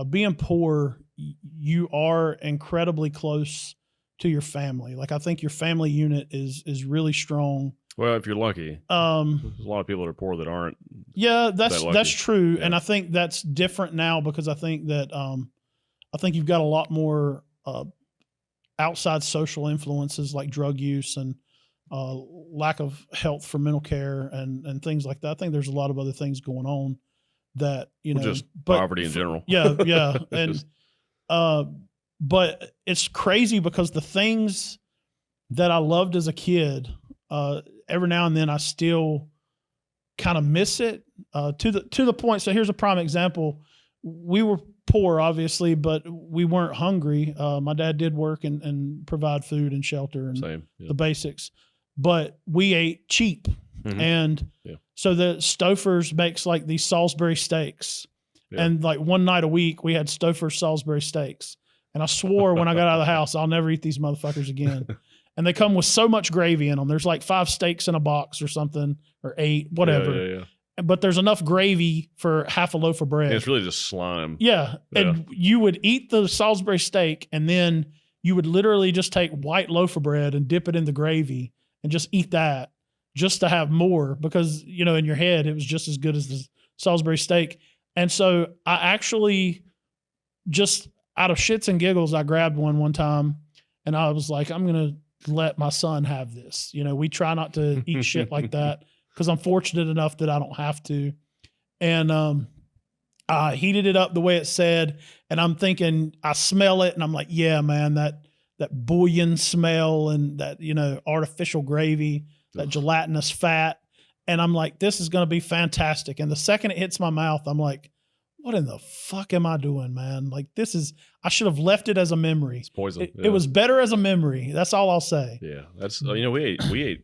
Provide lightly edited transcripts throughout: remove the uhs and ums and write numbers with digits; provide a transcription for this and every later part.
being poor, you are incredibly close to your family. Like I think your family unit is really strong. Well, if you're lucky, there's a lot of people that are poor that aren't. Yeah, that's true, yeah. and I think that's different now because I think that I think you've got a lot more outside social influences like drug use and lack of health for mental care and things like that. I think there's a lot of other things going on that just poverty in general. Yeah, and but it's crazy because the things that I loved as a kid, every now and then I still kind of miss it to the point. So here's a prime example. We were poor, obviously, but we weren't hungry. My dad did work and provide food and shelter and the basics, but we ate cheap. Mm-hmm. And so the Stouffer's makes like these Salisbury steaks. Yeah. And like one night a week we had Stouffer's Salisbury steaks. And I swore when I got out of the house, I'll never eat these motherfuckers again. And they come with so much gravy in them. There's like 5 steaks in a box or something, or 8, whatever. Yeah. But there's enough gravy for half a loaf of bread. And it's really just slime. Yeah. And you would eat the Salisbury steak and then you would literally just take white loaf of bread and dip it in the gravy and just eat that just to have more because, you know, in your head, it was just as good as the Salisbury steak. And so I actually just out of shits and giggles, I grabbed one time and I was like, I'm going to let my son have this. You know, we try not to eat shit like that because I'm fortunate enough that I don't have to. And I heated it up the way it said. And I'm thinking, I smell it and I'm like, yeah, man, that bouillon smell and that, you know, artificial gravy, that gelatinous fat. And I'm like, this is going to be fantastic. And the second it hits my mouth, I'm like, what in the fuck am I doing, man? Like I should have left it as a memory. It's poison. It was better as a memory. That's all I'll say. Yeah. That's, you know, we ate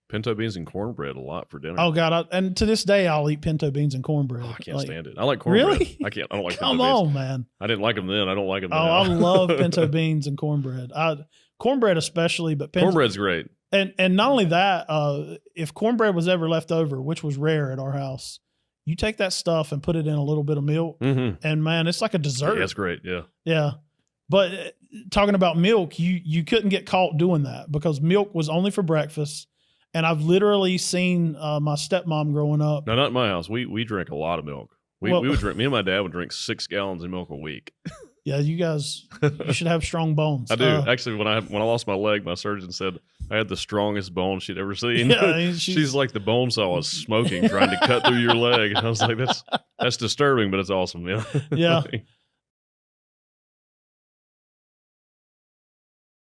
pinto beans and cornbread a lot for dinner. Oh God. And to this day, I'll eat pinto beans and cornbread. Oh, I can't stand it. I like cornbread. Really? I don't like Come pinto beans. on, man. I didn't like them then. I don't like them now. I love pinto beans and cornbread. Cornbread especially, but cornbread's great. And not only that, if cornbread was ever left over, which was rare at our house, you take that stuff and put it in a little bit of milk, and man, it's like a dessert. Yeah, that's great. Yeah. Yeah. But talking about milk, you couldn't get caught doing that because milk was only for breakfast. And I've literally seen my stepmom growing up. No, not in my house. We drink a lot of milk. We would drink. Me and my dad would drink 6 gallons of milk a week. Yeah, you guys, you should have strong bones. I do. Actually, when I lost my leg, my surgeon said I had the strongest bone she'd ever seen. Yeah, she's like the bone saw was smoking, trying to cut through your leg. And I was like, that's disturbing, but it's awesome. Yeah. Yeah.